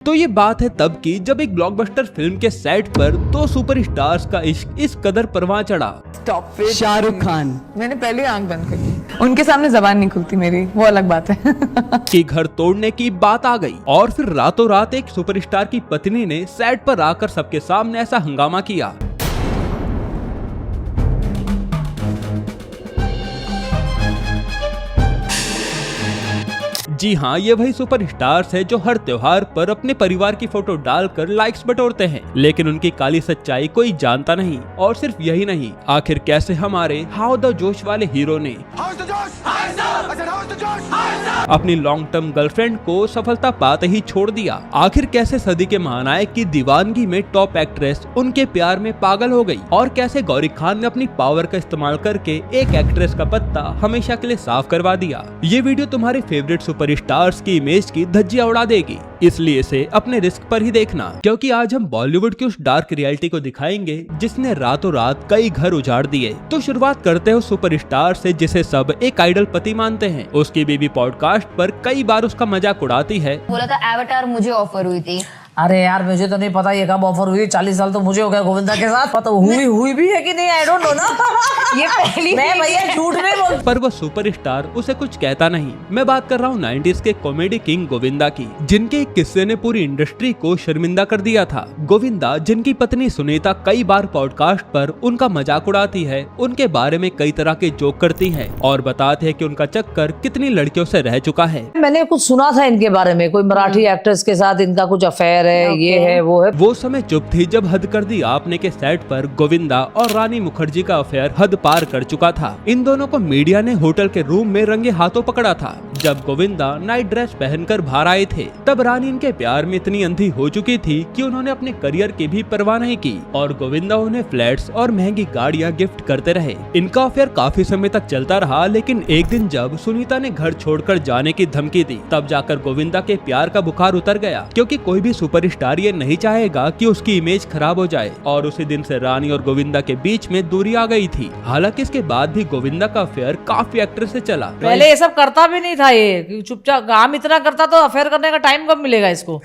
तो ये बात है तब की जब एक ब्लॉकबस्टर फिल्म के सेट पर दो सुपरस्टार्स का इश्क इस कदर परवान चढ़ा। शाहरुख खान। मैंने पहले आंख बंद कर ली, उनके सामने जबान नहीं खुलती मेरी, वो अलग बात है। कि घर तोड़ने की बात आ गई और फिर रातों रात एक सुपरस्टार की पत्नी ने सेट पर आकर सबके सामने ऐसा हंगामा किया। जी हाँ, ये वही सुपरस्टार्स है जो हर त्योहार पर अपने परिवार की फोटो डालकर लाइक्स बटोरते हैं, लेकिन उनकी काली सच्चाई कोई जानता नहीं। और सिर्फ यही नहीं, आखिर कैसे हमारे हाउ द जोश वाले हीरो ने अपनी लॉन्ग टर्म गर्लफ्रेंड को सफलता पाते ही छोड़ दिया। आखिर कैसे सदी के महानायक की दीवानगी में टॉप एक्ट्रेस उनके प्यार में पागल हो गई, और कैसे गौरी खान ने अपनी पावर का इस्तेमाल करके एक एक्ट्रेस का पत्ता हमेशा के लिए साफ करवा दिया। ये वीडियो तुम्हारे फेवरेट सुपरस्टार्स की इमेज की धज्जियां उड़ा देगी, इसलिए इसे अपने रिस्क पर ही देखना, क्योंकि आज हम बॉलीवुड की उस डार्क रियलिटी को दिखाएंगे जिसने रातों रात कई घर उजाड़ दिए। तो शुरुआत करते हो सुपरस्टार से जिसे सब एक आइडल पति मानते हैं। उसकी बीवी पॉडकास्ट पर कई बार उसका मजाक उड़ाती है। बोला था एवाटार मुझे ऑफर हुई थी। अरे यार मुझे तो नहीं पता ये कब ऑफर हुई, 40 साल तो मुझे हो गया गोविंदा के साथ, पता हुई भी है कि नहीं आई डोंट नो ना। ये पहली मैं भैया झूठ नहीं बोल। पर वो सुपरस्टार उसे कुछ कहता नहीं। मैं बात कर रहा हूँ 90s के कॉमेडी किंग गोविंदा की, जिनके एक किस्से ने पूरी इंडस्ट्री को शर्मिंदा कर दिया था। गोविंदा, जिनकी पत्नी सुनीता कई बार पॉडकास्ट पर उनका मजाक उड़ाती है, उनके बारे में कई तरह के जोक करती है और बताते है कि उनका चक्कर कितनी लड़कियों से रह चुका है। मैंने कुछ सुना था इनके बारे में, कोई मराठी एक्ट्रेस के साथ इनका कुछ अफेयर है, ये है वो है। वो समय चुप थी जब हद कर दी आपने के सेट पर गोविंदा और रानी मुखर्जी का अफेयर हद पार कर चुका था। इन दोनों को मीडिया ने होटल के रूम में रंगे हाथों पकड़ा था। जब गोविंदा नाइट ड्रेस पहनकर बाहर आए थे, तब रानी इनके प्यार में इतनी अंधी हो चुकी थी कि उन्होंने अपने करियर की भी परवाह नहीं की और गोविंदा उन्हें फ्लैट्स और महंगी गाड़ियां गिफ्ट करते रहे। इनका अफेयर काफी समय तक चलता रहा, लेकिन एक दिन जब सुनीता ने घर छोड़कर जाने की धमकी दी, तब जाकर गोविंदा के प्यार का बुखार उतर गया, क्योंकि कोई भी सुपरस्टार ये नहीं चाहेगा कि उसकी इमेज खराब हो जाए। और उसी दिन से रानी और गोविंदा के बीच में दूरी आ गई थी। हालांकि इसके बाद भी गोविंदा का अफेयर काफी एक्ट्रेस से चला। पहले ये सब करता भी नहीं था, ये चुपचाप काम इतना करता तो अफेयर करने का टाइम कब मिलेगा इसको।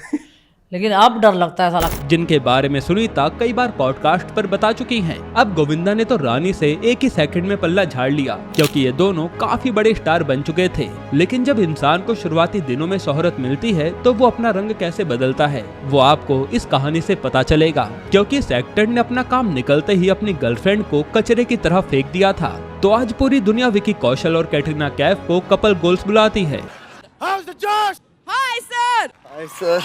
लेकिन अब डर लगता है साला। जिनके बारे में सुनीता कई बार पॉडकास्ट पर बता चुकी हैं। अब गोविंदा ने तो रानी से एक ही सेकंड में पल्ला झाड़ लिया, क्योंकि ये दोनों काफी बड़े स्टार बन चुके थे। लेकिन जब इंसान को शुरुआती दिनों में शोहरत मिलती है तो वो अपना रंग कैसे बदलता है, वो आपको इस कहानी से पता चलेगा। क्योंकि इस एक्टर ने अपना काम निकलते ही अपनी गर्लफ्रेंड को कचरे की तरह फेंक दिया था। तो आज पूरी दुनिया विकी कौशल और कैटरीना कैफ को कपल गोल्स बुलाती है। Hi sir.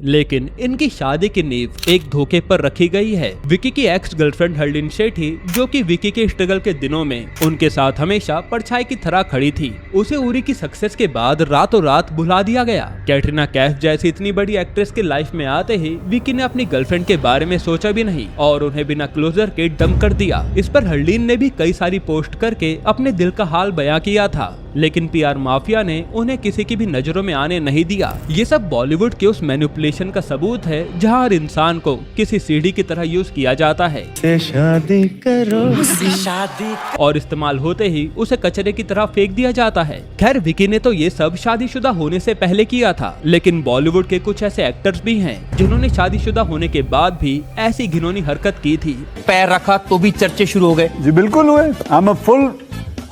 लेकिन इनकी शादी की नींव एक धोखे पर रखी गई है। विकी की एक्स गर्लफ्रेंड हरलीन शेट्टी, जो कि विकी के स्ट्रगल के दिनों में उनके साथ हमेशा परछाई की तरह खड़ी थी, उसे उरी की सक्सेस के बाद रातों रात भुला दिया गया। कैटरीना कैफ जैसी इतनी बड़ी एक्ट्रेस के लाइफ में आते ही विकी ने अपनी गर्लफ्रेंड के बारे में सोचा भी नहीं और उन्हें बिना क्लोजर के डंप कर दिया। इस पर हरलीन ने भी कई सारी पोस्ट करके अपने दिल का हाल बयां किया था, लेकिन पीआर माफिया ने उन्हें किसी की भी नजरों में आने नहीं दिया। ये सब बॉलीवुड के उस मैनिपुलेशन का सबूत है जहां हर इंसान को किसी सीढ़ी की तरह यूज किया जाता है शादी करो और इस्तेमाल होते ही उसे कचरे की तरह फेंक दिया जाता है। खैर, विकी ने तो ये सब शादीशुदा होने से पहले किया था, लेकिन बॉलीवुड के कुछ ऐसे एक्टर्स भी हैं जिन्होंने शादीशुदा होने के बाद भी ऐसी घिनौनी हरकत की थी। पैर रखा तो भी चर्चे शुरू हो गए। जी बिल्कुल हुए। I am a full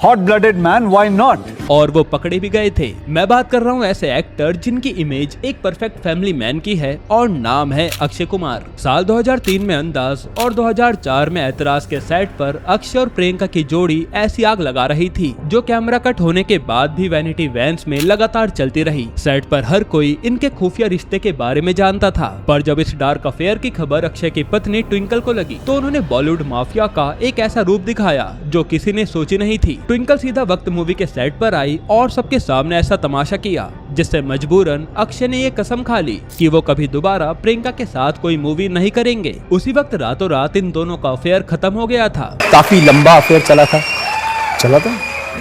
hot blooded man, why not. और वो पकड़े भी गए थे। मैं बात कर रहा हूँ ऐसे एक्टर जिनकी इमेज एक परफेक्ट फैमिली मैन की है और नाम है अक्षय कुमार। साल 2003 में अंदाज और 2004 में ऐतराज के सेट पर अक्षय और प्रियंका की जोड़ी ऐसी आग लगा रही थी जो कैमरा कट होने के बाद भी वैनिटी वैन्स में लगातार चलती रही। सेट पर हर कोई इनके खुफिया रिश्ते के बारे में जानता था, पर जब इस डार्क अफेयर की खबर अक्षय की पत्नी ट्विंकल को लगी तो उन्होंने बॉलीवुड माफिया का एक ऐसा रूप दिखाया जो किसी ने सोची नहीं थी। ट्विंकल सीधा वक्त मूवी के सेट पर आई और सबके सामने ऐसा तमाशा किया जिससे मजबूरन अक्षय ने ये कसम खा ली कि वो कभी दोबारा प्रियंका के साथ कोई मूवी नहीं करेंगे। उसी वक्त रातों रात इन दोनों का अफेयर खत्म हो गया था। काफी लंबा अफेयर चला था।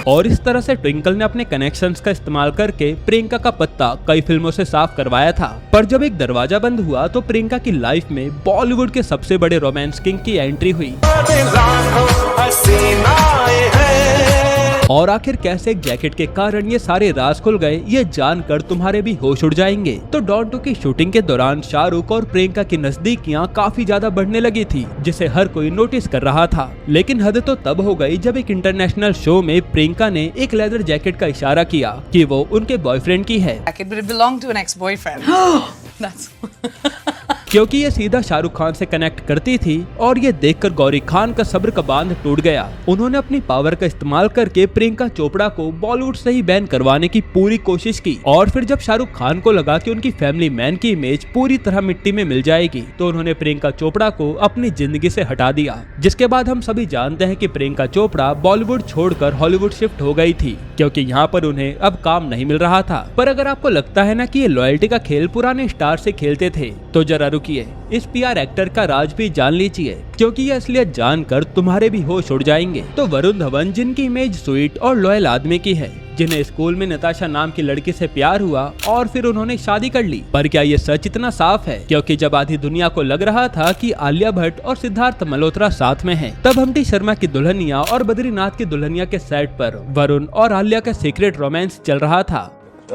और इस तरह से ट्विंकल ने अपने कनेक्शंस का इस्तेमाल करके प्रियंका का पत्ता कई फिल्मों से साफ करवाया था। पर जब एक दरवाजा बंद हुआ तो प्रियंका की लाइफ में बॉलीवुड के सबसे बड़े रोमांस किंग की एंट्री हुई। और आखिर कैसे एक जैकेट के कारण ये सारे राज खुल गए, ये जानकर तुम्हारे भी होश उड़ जाएंगे। तो डॉन 2 की शूटिंग के दौरान शाहरुख और प्रियंका की नजदीकियां काफी ज्यादा बढ़ने लगी थी, जिसे हर कोई नोटिस कर रहा था। लेकिन हद तो तब हो गई जब एक इंटरनेशनल शो में प्रियंका ने एक लेदर जैकेट का इशारा किया कि वो उनके बॉयफ्रेंड की है, But it belonged to an ex-boyfriend. That's क्योंकि ये सीधा शाहरुख खान से कनेक्ट करती थी। और ये देखकर गौरी खान का सब्र का बांध टूट गया। उन्होंने अपनी पावर का इस्तेमाल करके प्रियंका चोपड़ा को बॉलीवुड से ही बैन करवाने की पूरी कोशिश की। और फिर जब शाहरुख खान को लगा कि उनकी फैमिली मैन की इमेज पूरी तरह मिट्टी में मिल जाएगी, तो उन्होंने प्रियंका चोपड़ा को अपनी जिंदगी से हटा दिया। जिसके बाद हम सभी जानते हैं कि प्रियंका चोपड़ा बॉलीवुड छोड़कर हॉलीवुड शिफ्ट हो गई थी, क्योंकि यहाँ पर उन्हें अब काम नहीं मिल रहा था। पर अगर आपको लगता है ना कि ये लॉयल्टी का खेल पुराने स्टार से खेलते थे, तो जरा रुकिए, इस पीआर एक्टर का राज भी जान लीजिए, क्योंकि ये असलियत जानकर तुम्हारे भी होश उड़ जाएंगे। तो वरुण धवन, जिनकी इमेज स्वीट और लॉयल आदमी की है, जिन्हें स्कूल में नताशा नाम की लड़की से प्यार हुआ और फिर उन्होंने शादी कर ली, पर क्या ये सच इतना साफ है? क्योंकि जब आधी दुनिया को लग रहा था कि आलिया भट्ट और सिद्धार्थ मल्होत्रा साथ में हैं, तब हम्टी शर्मा की दुल्हनिया और बद्रीनाथ की दुल्हनिया के सेट पर वरुण और आलिया का सीक्रेट रोमांस चल रहा था।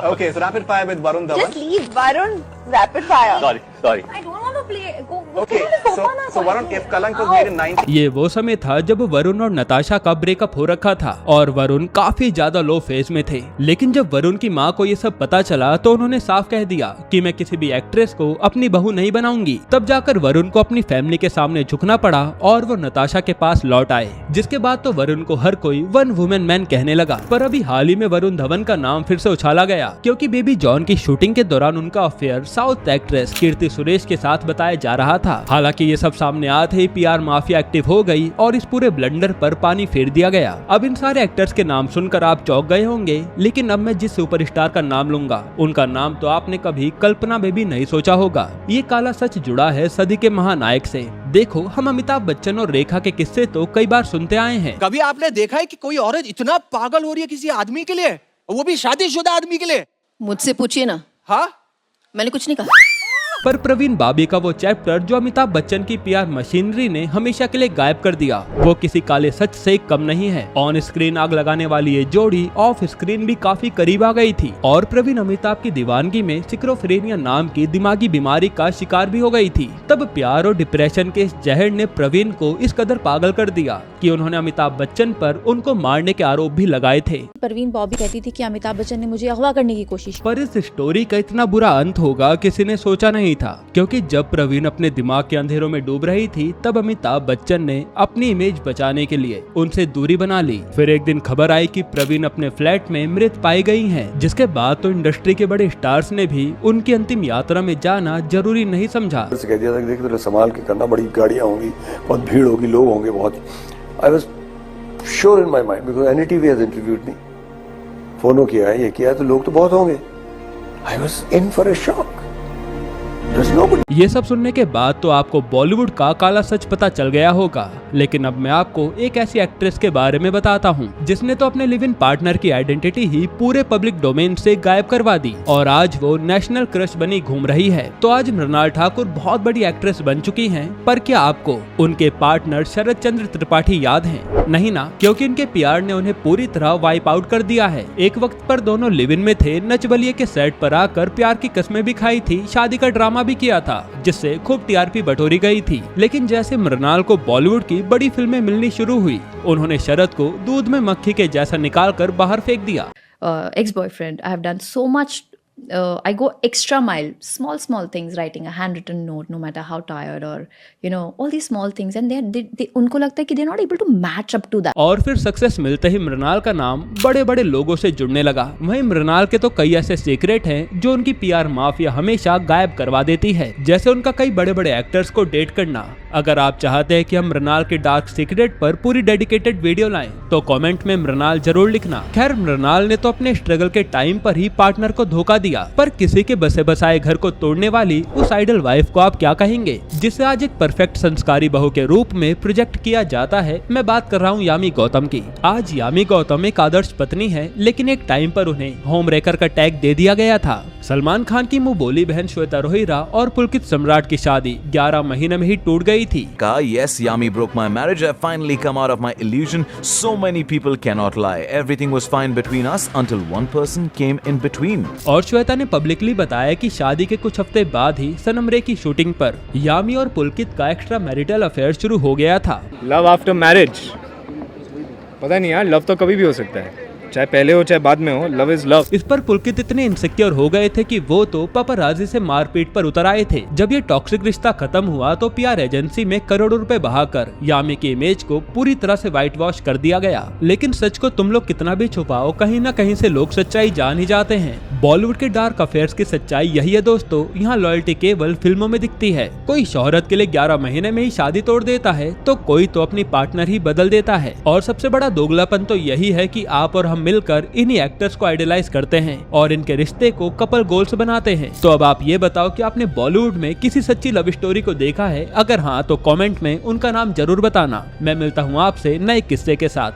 Okay, so rapid fire with Varun Dhawan. Just leave Varun. Rapid fire. Sorry. I don't want to play. Go Okay, to the sofa now. so Varun, if Kalank was made in 90. ये वो समय था जब वरुण और नताशा का breakup हो रखा था और वरुण काफी ज्यादा लो फेज में थे। लेकिन जब वरुण की माँ को ये सब पता चला, तो उन्होंने साफ कह दिया कि मैं किसी भी एक्ट्रेस को अपनी बहू नहीं बनाऊंगी। तब जाकर वरुण को अपनी फैमिली के सामने झुकना पड़ा और वो नताशा के पास लौट आए। जिसके बाद तो वरुण को हर कोई वन वुमेन मैन कहने लगा। पर अभी हाल ही में वरुण धवन का नाम फिर से उछाला गया, क्योंकि बेबी जॉन की शूटिंग के दौरान उनका affair south actress Keerthy Suresh के साथ बताया जा रहा था। हालांकि ये सब सामने आते ही पीआर माफिया एक्टिव हो गई और इस पूरे ब्लंडर पर पानी फेर दिया गया। अब इन सारे एक्टर्स के नाम सुनकर आप चौंक गए होंगे, लेकिन अब मैं जिस सुपरस्टार का नाम लूंगा, उनका नाम तो आपने कभी कल्पना में भी नहीं सोचा होगा। ये काला सच जुड़ा है सदी के महानायक से। देखो, हम अमिताभ बच्चन और रेखा के किस्से तो कई बार सुनते आए हैं। कभी आपने देखा है कि कोई औरत इतना पागल हो रही है किसी आदमी के लिए, वो भी शादीशुदा आदमी के लिए? मुझसे पूछिए ना। हाँ, मैंने कुछ नहीं कहा। पर प्रवीण बाबी का वो चैप्टर जो अमिताभ बच्चन की पीआर मशीनरी ने हमेशा के लिए गायब कर दिया, वो किसी काले सच से कम नहीं है। ऑन स्क्रीन आग लगाने वाली ये जोड़ी ऑफ स्क्रीन भी काफी करीब आ गई थी और प्रवीण अमिताभ की दीवानगी में सिक्रोफ्रेनिया नाम की दिमागी बीमारी का शिकार भी हो गई थी। तब प्यार और डिप्रेशन के इस जहर ने प्रवीण को इस कदर पागल कर दिया कि उन्होंने अमिताभ बच्चन पर उनको मारने के आरोप भी लगाए थे। प्रवीण बॉबी कहती थी कि अमिताभ बच्चन ने मुझे अगवा करने की कोशिश। पर इस स्टोरी का इतना बुरा अंत होगा किसी ने सोचा नहीं था, क्योंकि जब प्रवीण अपने दिमाग के अंधेरों में डूब रही थी, तब अमिताभ बच्चन ने अपनी इमेज बचाने के लिए उनसे दूरी बना ली। फिर एक दिन खबर आई कि प्रवीण अपने फ्लैट में मृत पाई गई हैं, जिसके बाद तो इंडस्ट्री के बड़े स्टार्स ने भी उनकी अंतिम यात्रा में जाना जरूरी नहीं समझा। कह दिया था कि देख संभाल के करना, बड़ी गाड़ियां होंगी, बहुत भीड़ होगी, लोग होंगे बहुत। I was sure in my mind because NDTV has interviewed मी, फोनो किया है, ये किया है, तो लोग तो बहुत होंगे। I was in for a shock. ये सब सुनने के बाद तो आपको बॉलीवुड का काला सच पता चल गया होगा, लेकिन अब मैं आपको एक ऐसी एक्ट्रेस के बारे में बताता हूँ जिसने तो अपने लिव इन पार्टनर की आइडेंटिटी ही पूरे पब्लिक डोमेन से गायब करवा दी और आज वो नेशनल क्रश बनी घूम रही है। तो आज मृणाल ठाकुर बहुत बड़ी एक्ट्रेस बन चुकी हैं, पर क्या आपको उनके पार्टनर शरद चंद्र त्रिपाठी याद हैं? नहीं ना, क्योंकि इनके प्यार ने उन्हें पूरी तरह वाइप आउट कर दिया है। एक वक्त पर दोनों लिव इन में थे, नच बलिए के सेट पर आकर प्यार की कस्में भी खाई थी, शादी का ड्रामा भी किया था, जिससे खूब टीआरपी बटोरी गई थी। लेकिन जैसे मृणाल को बॉलीवुड की बड़ी फिल्में मिलनी शुरू हुई, उन्होंने शरद को दूध में मक्खी के जैसा निकालकर बाहर फेंक दिया। Ex boyfriend, I have done so much. I go extra mile, small things, writing a handwritten note, no matter how tired, or all these small things, and they उनको लगता है कि they're not able to match up to that. और फिर success मिलते ही मृणाल का नाम बड़े बड़े लोगों से जुड़ने लगा। वहीं मृणाल के तो कई ऐसे सीक्रेट हैं जो उनकी पीआर माफिया हमेशा गायब करवा देती है, जैसे उनका कई बड़े बड़े एक्टर्स को डेट करना। अगर आप चाहते हैं कि हम मृणाल के डार्क सीक्रेट पर पूरी डेडिकेटेड वीडियो लाएं, तो कमेंट में मृणाल जरूर लिखना। खैर, मृणाल ने तो अपने स्ट्रगल के टाइम पर ही पार्टनर को धोखा दिया, पर किसी के बसे बसाए घर को तोड़ने वाली उस आइडल वाइफ को आप क्या कहेंगे, जिसे आज एक परफेक्ट संस्कारी बहू के रूप में प्रोजेक्ट किया जाता है? मैं बात कर रहा हूँ यामी गौतम की। आज यामी गौतम एक आदर्श पत्नी है, लेकिन एक टाइम पर उन्हें होम रेकर का टैग दे दिया गया था, सलमान खान की मुंह बोली बहन श्वेता रोहिरा और पुलकित सम्राट की शादी 11 महीने में ही टूट गई थी। Yes, Yami broke my marriage. I've finally come out of my illusion. So many people cannot lie. Everything was fine between us until one person came in between. और श्वेता ने पब्लिकली बताया कि शादी के कुछ हफ्ते बाद ही सनम रे की शूटिंग पर यामी और पुलकित का एक्स्ट्रा मैरिटल अफेयर शुरू हो गया था। लव आफ्टर मैरिज, पता नहीं यार, लव तो कभी भी हो सकता है, चाहे पहले हो चाहे बाद में हो, लव इज लव। इस पर पुलकित इतने इनसिक्योर हो गए थे कि वो तो पापराजी से मारपीट पर उतर आए थे। जब ये टॉक्सिक रिश्ता खत्म हुआ तो पीआर एजेंसी में करोड़ों रुपए बहाकर यामी की इमेज को पूरी तरह से व्हाइट वॉश कर दिया गया। लेकिन सच को तुम लोग कितना भी छुपाओ, कहीं न कहीं से लोग सच्चाई जान ही जाते हैं। बॉलीवुड के डार्क अफेयर्स की सच्चाई यही है दोस्तों, यहाँ लॉयल्टी केवल फिल्मों में दिखती है। कोई शोहरत के लिए 11 महीने में ही शादी तोड़ देता है तो कोई तो अपनी पार्टनर ही बदल देता है। और सबसे बड़ा दोगलापन तो यही है कि आप और हम मिलकर इन्हीं एक्टर्स को आइडलाइज करते हैं और इनके रिश्ते को कपल गोल्स बनाते हैं। तो अब आप ये बताओ कि आपने बॉलीवुड में किसी सच्ची लव स्टोरी को देखा है? अगर हाँ तो कमेंट में उनका नाम जरूर बताना। मैं मिलता हूँ आपसे नए किस्से के साथ।